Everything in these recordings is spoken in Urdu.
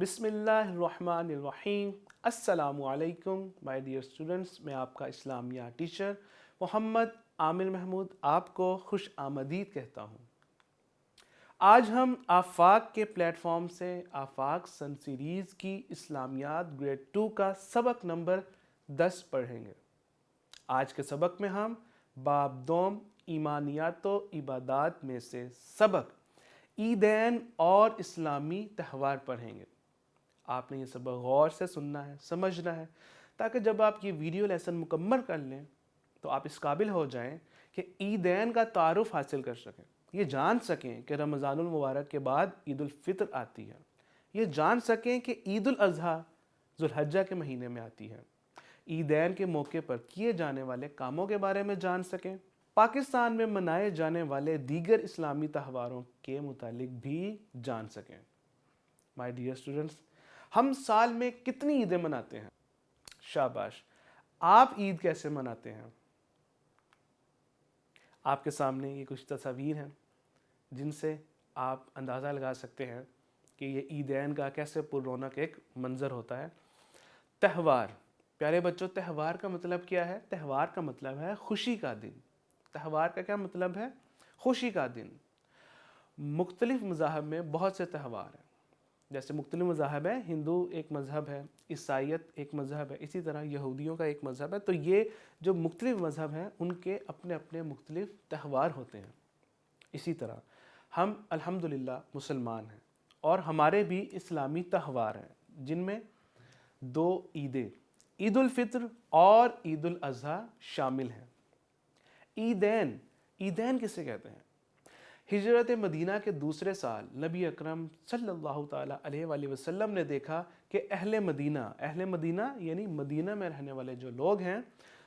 بسم اللہ الرحمن الرحیم۔ السلام علیکم مائی ڈیئر اسٹوڈنٹس، میں آپ کا اسلامیہ ٹیچر محمد عامر محمود آپ کو خوش آمدید کہتا ہوں۔ آج ہم آفاق کے پلیٹ فارم سے آفاق سن سیریز کی اسلامیات گریڈ 2 کا سبق نمبر 10 پڑھیں گے۔ آج کے سبق میں ہم باب دوم ایمانیات و عبادات میں سے سبق عیدین اور اسلامی تہوار پڑھیں گے۔ آپ نے یہ سبق غور سے سننا ہے، سمجھنا ہے، تاکہ جب آپ یہ ویڈیو لیسن مکمل کر لیں تو آپ اس قابل ہو جائیں کہ عیدین کا تعارف حاصل کر سکیں، یہ جان سکیں کہ رمضان المبارک کے بعد عید الفطر آتی ہے، یہ جان سکیں کہ عید الاضحیٰ ذوالحجہ کے مہینے میں آتی ہے، عیدین کے موقع پر کیے جانے والے کاموں کے بارے میں جان سکیں، پاکستان میں منائے جانے والے دیگر اسلامی تہواروں کے متعلق بھی جان سکیں۔ مائی ڈیئر اسٹوڈنٹس، ہم سال میں کتنی عیدیں مناتے ہیں؟ شاباش، آپ عید کیسے مناتے ہیں؟ آپ کے سامنے یہ کچھ تصاویر ہیں جن سے آپ اندازہ لگا سکتے ہیں کہ یہ عیدین کا کیسے پر رونق ایک منظر ہوتا ہے۔ تہوار، پیارے بچوں، تہوار کا مطلب کیا ہے؟ تہوار کا مطلب ہے خوشی کا دن۔ تہوار کا کیا مطلب ہے؟ خوشی کا دن۔ مختلف مذاہب میں بہت سے تہوار ہیں، جیسے مختلف مذاہب ہیں، ہندو ایک مذہب ہے، عیسائیت ایک مذہب ہے، اسی طرح یہودیوں کا ایک مذہب ہے۔ تو یہ جو مختلف مذہب ہیں ان کے اپنے اپنے مختلف تہوار ہوتے ہیں۔ اسی طرح ہم الحمدللہ مسلمان ہیں اور ہمارے بھی اسلامی تہوار ہیں، جن میں دو عیدیں عید الفطر اور عید الاضحیٰ شامل ہیں۔ عیدین، عیدین کسے کہتے ہیں؟ ہجرت مدینہ کے دوسرے سال نبی اکرم صلی اللہ تعالیٰ علیہ وآلہ وسلم نے دیکھا کہ اہل مدینہ یعنی مدینہ میں رہنے والے جو لوگ ہیں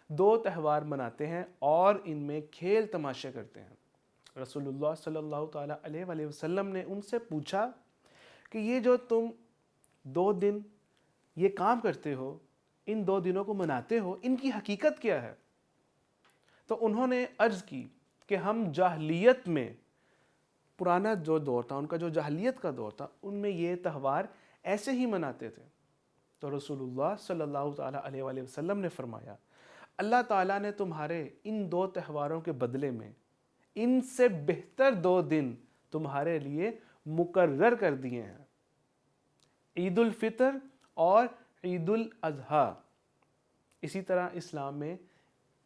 دو تہوار مناتے ہیں اور ان میں کھیل تماشے کرتے ہیں۔ رسول اللہ صلی اللہ تعالیٰ علیہ وآلہ وسلم نے ان سے پوچھا کہ یہ جو تم 2 دن یہ کام کرتے ہو، ان 2 دنوں کو مناتے ہو، ان کی حقیقت کیا ہے؟ تو انہوں نے عرض کی کہ ہم جاہلیت میں، پرانا جو دور تھا ان کا، جو جاہلیت کا دور تھا، ان میں یہ تہوار ایسے ہی مناتے تھے۔ تو رسول اللہ صلی اللہ تعالیٰ علیہ وآلہ وسلم نے فرمایا، اللہ تعالیٰ نے تمہارے ان 2 تہواروں کے بدلے میں ان سے بہتر 2 دن تمہارے لیے مقرر کر دیے ہیں، عید الفطر اور عید الاضحیٰ۔ اسی طرح اسلام میں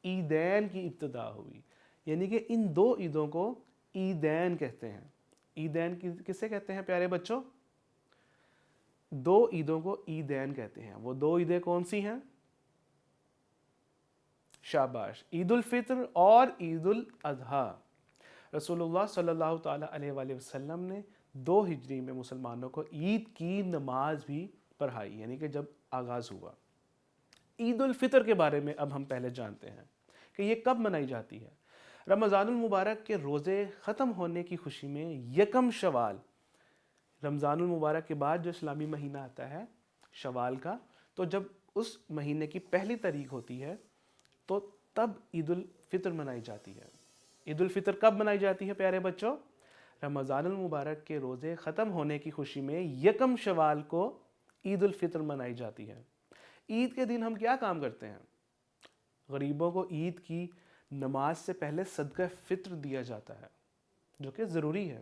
عیدین کی ابتدا ہوئی، یعنی کہ ان 2 عیدوں کو عیدین کہتے ہیں۔ عیدین کسے کہتے ہیں پیارے بچوں؟ 2 عیدوں کو عیدین کہتے ہیں۔ وہ 2 عیدیں کون سی ہیں؟ شاباش، عید الفطر اور عید الاضحیٰ۔ رسول اللہ صلی اللہ تعالیٰ علیہ وآلہ وسلم نے 2 ہجری میں مسلمانوں کو عید کی نماز بھی پڑھائی، یعنی کہ جب آغاز ہوا۔ عید الفطر کے بارے میں اب ہم پہلے جانتے ہیں کہ یہ کب منائی جاتی ہے۔ رمضان المبارک کے روزے ختم ہونے کی خوشی میں 1 شوال، رمضان المبارک کے بعد جو اسلامی مہینہ آتا ہے شوال کا، تو جب اس مہینے کی پہلی تاریخ ہوتی ہے تو تب عید الفطر منائی جاتی ہے۔ عید الفطر کب منائی جاتی ہے پیارے بچوں؟ رمضان المبارک کے روزے ختم ہونے کی خوشی میں 1 شوال کو عید الفطر منائی جاتی ہے۔ عید کے دن ہم کیا کام کرتے ہیں؟ غریبوں کو عید کی نماز سے پہلے صدقہ فطر دیا جاتا ہے، جو کہ ضروری ہے۔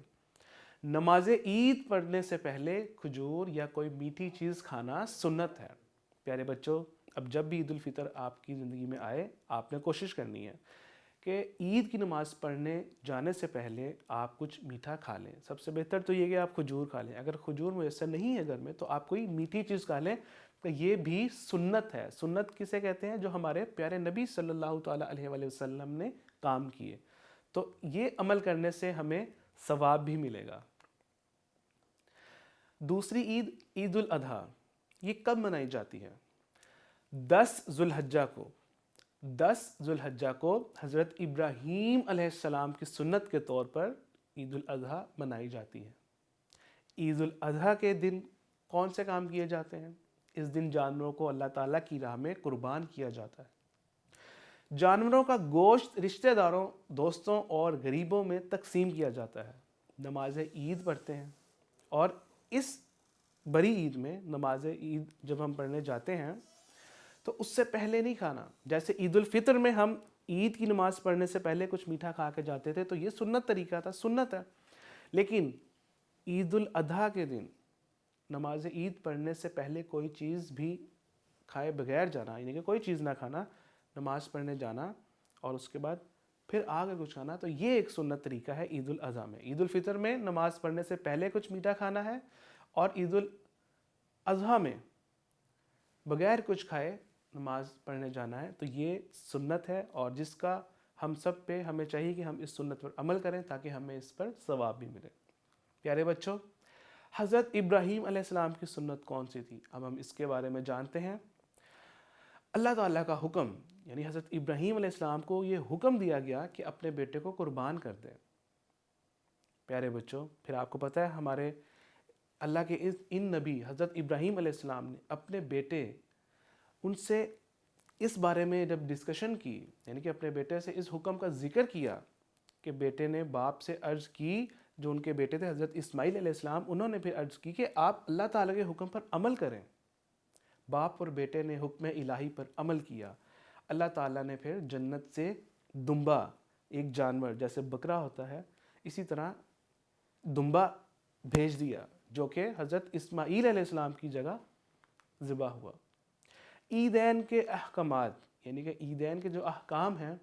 نماز عید پڑھنے سے پہلے کھجور یا کوئی میٹھی چیز کھانا سنت ہے۔ پیارے بچوں، اب جب بھی عید الفطر آپ کی زندگی میں آئے، آپ نے کوشش کرنی ہے کہ عید کی نماز پڑھنے جانے سے پہلے آپ کچھ میٹھا کھا لیں۔ سب سے بہتر تو یہ کہ آپ کھجور کھا لیں، اگر کھجور میسر نہیں ہے گھر میں تو آپ کوئی میٹھی چیز کھا لیں، تو یہ بھی سنت ہے۔ سنت کسے کہتے ہیں؟ جو ہمارے پیارے نبی صلی اللہ تعالیٰ علیہ وآلہ وسلم نے کام کیے، تو یہ عمل کرنے سے ہمیں ثواب بھی ملے گا۔ دوسری عید، عید الاضحیٰ، یہ کب منائی جاتی ہے؟ 10 ذوالحجہ کو۔ 10 ذوالحجہ کو حضرت ابراہیم علیہ السلام کی سنت کے طور پر عید الاضحیٰ منائی جاتی ہے۔ عید الاضحیٰ کے دن کون سے کام کیے جاتے ہیں؟ اس دن جانوروں کو اللہ تعالیٰ کی راہ میں قربان کیا جاتا ہے۔ جانوروں کا گوشت رشتہ داروں، دوستوں اور غریبوں میں تقسیم کیا جاتا ہے۔ نماز عید پڑھتے ہیں اور اس بڑی عید میں نماز عید جب ہم پڑھنے جاتے ہیں تو اس سے پہلے نہیں کھانا. جیسے عید الفطر میں ہم عید کی نماز پڑھنے سے پہلے کچھ میٹھا کھا کے جاتے تھے تو یہ سنت طریقہ تھا, سنت ہے. لیکن عید الاضحیٰ کے دن نماز عید پڑھنے سے پہلے کوئی چیز بھی کھائے بغیر جانا, یعنی کہ کوئی چیز نہ کھانا, نماز پڑھنے جانا اور اس کے بعد پھر آگے کچھ کھانا, تو یہ ایک سنت طریقہ ہے عید الاضحیٰ میں. عید الفطر میں نماز پڑھنے سے پہلے کچھ میٹھا کھانا ہے اور عید الاضحیٰ میں بغیر کچھ کھائے نماز پڑھنے جانا ہے. تو یہ سنت ہے اور جس کا ہم سب پہ ہمیں چاہیے کہ ہم اس سنت پر عمل کریں تاکہ ہمیں اس پر ثواب بھی ملے. پیارے بچوں, حضرت ابراہیم علیہ السلام کی سنت کون سی تھی, اب ہم اس کے بارے میں جانتے ہیں. اللہ تعالیٰ کا حکم, یعنی حضرت ابراہیم علیہ السلام کو یہ حکم دیا گیا کہ اپنے بیٹے کو قربان کر دیں. پیارے بچوں, پھر آپ کو پتہ ہے ہمارے اللہ کے ان نبی حضرت ابراہیم علیہ السلام نے اپنے بیٹے, ان سے اس بارے میں جب ڈسکشن کی, یعنی کہ اپنے بیٹے سے اس حکم کا ذکر کیا کہ بیٹے نے باپ سے عرض کی, جو ان کے بیٹے تھے حضرت اسماعیل علیہ السلام, انہوں نے پھر عرض کی کہ آپ اللہ تعالیٰ کے حکم پر عمل کریں. باپ اور بیٹے نے حکم الہی پر عمل کیا. اللہ تعالیٰ نے پھر جنت سے دمبا, ایک جانور جیسے بکرا ہوتا ہے اسی طرح دمبا بھیج دیا جو کہ حضرت اسماعیل علیہ السلام کی جگہ ذبح ہوا. عیدین کے احکامات, یعنی کہ عیدین کے جو احکام ہیں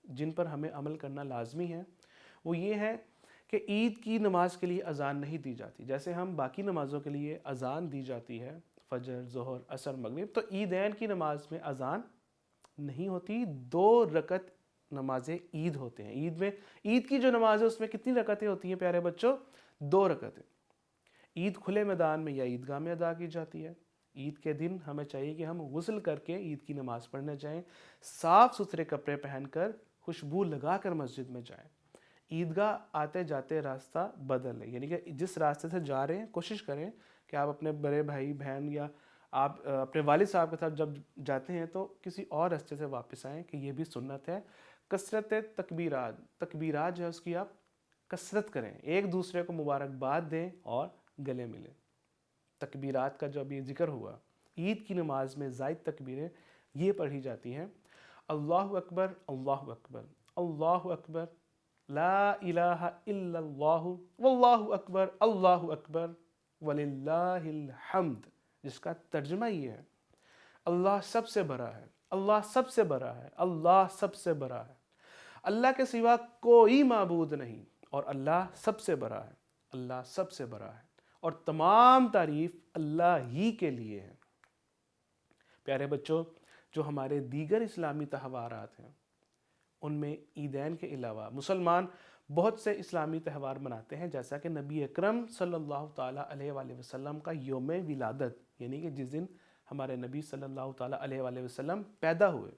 جن پر ہمیں عمل کرنا لازمی ہے, وہ یہ ہے کہ عید کی نماز کے لیے اذان نہیں دی جاتی. جیسے ہم باقی نمازوں کے لیے اذان دی جاتی ہے, فجر, ظہر, عصر, مغرب, تو عیدین کی نماز میں اذان نہیں ہوتی. 2 رکعت نماز عید ہوتے ہیں. عید کی جو نماز ہے اس میں کتنی رکعتیں ہوتی ہیں پیارے بچوں؟ 2 رکعتیں. عید کھلے میدان میں یا عیدگاہ میں ادا کی جاتی ہے. عید کے دن ہمیں چاہیے کہ ہم غسل کر کے عید کی نماز پڑھنے جائیں, صاف ستھرے کپڑے پہن کر, خوشبو لگا کر مسجد میں جائیں. عیدگاہ آتے جاتے راستہ بدل لیں, یعنی کہ جس راستے سے جا رہے ہیں کوشش کریں کہ آپ اپنے بڑے بھائی بہن یا آپ اپنے والد صاحب کے ساتھ جب جاتے ہیں تو کسی اور راستے سے واپس آئیں, کہ یہ بھی سنت ہے. کثرت تکبیرات جو ہے اس کی آپ کثرت کریں, ایک دوسرے کو مبارکباد دیں اور گلے ملیں. تکبیرات کا جو ابھی ذکر ہوا, عید کی نماز میں زائد تکبیریں یہ پڑھی جاتی ہیں: اللہ اکبر, اللہ اکبر, اللہ اکبر, لا الہ الا اللہ, واللہ اکبر, اللہ اکبر, وللہ الحمد. جس کا ترجمہ یہ ہے: اللہ سب سے بڑا ہے, اللہ سب سے بڑا ہے, اللہ سب سے بڑا ہے, اللہ کے سوا کوئی معبود نہیں اور اللہ سب سے بڑا ہے, اللہ سب سے بڑا ہے, اور تمام تعریف اللہ ہی کے لیے ہے. پیارے بچوں, جو ہمارے دیگر اسلامی تہوارات ہیں ان میں عیدین کے علاوہ مسلمان بہت سے اسلامی تہوار مناتے ہیں, جیسا کہ نبی اکرم صلی اللہ تعالیٰ علیہ وآلہ وسلم کا یوم ولادت, یعنی کہ جس دن ہمارے نبی صلی اللہ تعالیٰ علیہ وآلہ وسلم پیدا ہوئے.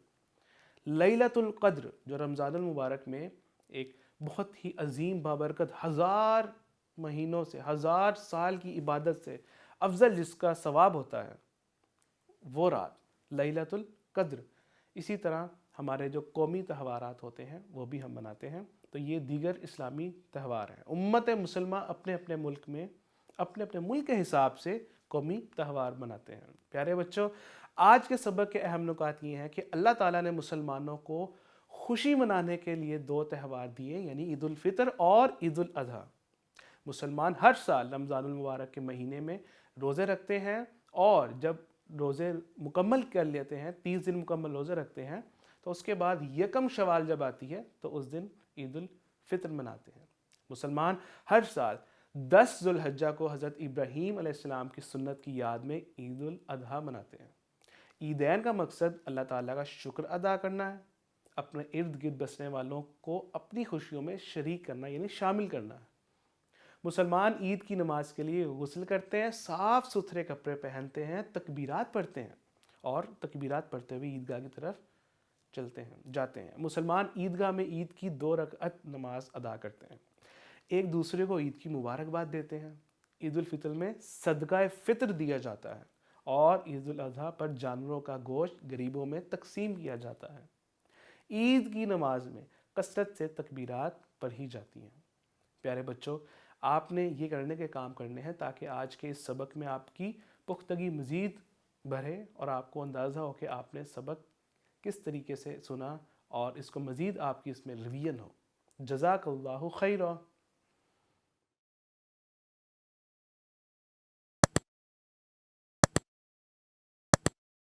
لیلۃ القدر جو رمضان المبارک میں ایک بہت ہی عظیم بابرکت, 1000 مہینوں سے, 1000 سال کی عبادت سے افضل جس کا ثواب ہوتا ہے, وہ رات لیلۃ القدر. اسی طرح ہمارے جو قومی تہوارات ہوتے ہیں وہ بھی ہم مناتے ہیں. تو یہ دیگر اسلامی تہوار ہیں. امت مسلمہ اپنے اپنے ملک میں اپنے اپنے ملک کے حساب سے قومی تہوار مناتے ہیں. پیارے بچوں, آج کے سبق کے اہم نکات یہ ہیں کہ اللہ تعالیٰ نے مسلمانوں کو خوشی منانے کے لیے 2 تہوار دیے, یعنی عید الفطر اور عید الاضحیٰ. مسلمان ہر سال رمضان المبارک کے مہینے میں روزے رکھتے ہیں, اور جب روزے مکمل کر لیتے ہیں, 30 دن مکمل روزے رکھتے ہیں, تو اس کے بعد یکم شوال جب آتی ہے تو اس دن عید الفطر مناتے ہیں. مسلمان ہر سال 10 ذو الحجہ کو حضرت ابراہیم علیہ السلام کی سنت کی یاد میں عید الاضحیٰ مناتے ہیں. عیدین کا مقصد اللہ تعالیٰ کا شکر ادا کرنا ہے, اپنے ارد گرد بسنے والوں کو اپنی خوشیوں میں شریک کرنا, یعنی شامل کرنا ہے. مسلمان عید کی نماز کے لیے غسل کرتے ہیں, صاف ستھرے کپڑے پہنتے ہیں, تکبیرات پڑھتے ہیں, اور تکبیرات پڑھتے ہوئے عیدگاہ کی طرف جاتے ہیں. مسلمان عیدگاہ میں عید کی 2 رکعت نماز ادا کرتے ہیں, ایک دوسرے کو عید کی مبارکباد دیتے ہیں. عید الفطر میں صدقہ فطر دیا جاتا ہے, اور عید الاضحیٰ پر جانوروں کا گوشت غریبوں میں تقسیم کیا جاتا ہے. عید کی نماز میں کثرت سے تکبیرات پڑھی جاتی ہیں. پیارے بچوں, آپ نے یہ کرنے کے کام کرنے ہیں تاکہ آج کے اس سبق میں آپ کی پختگی مزید بڑھے اور آپ کو اندازہ ہو کہ آپ نے سبق کس طریقے سے سنا اور اس کو مزید آپ کی اس میں ریویژن ہو۔ جزاک اللہ خیرہ۔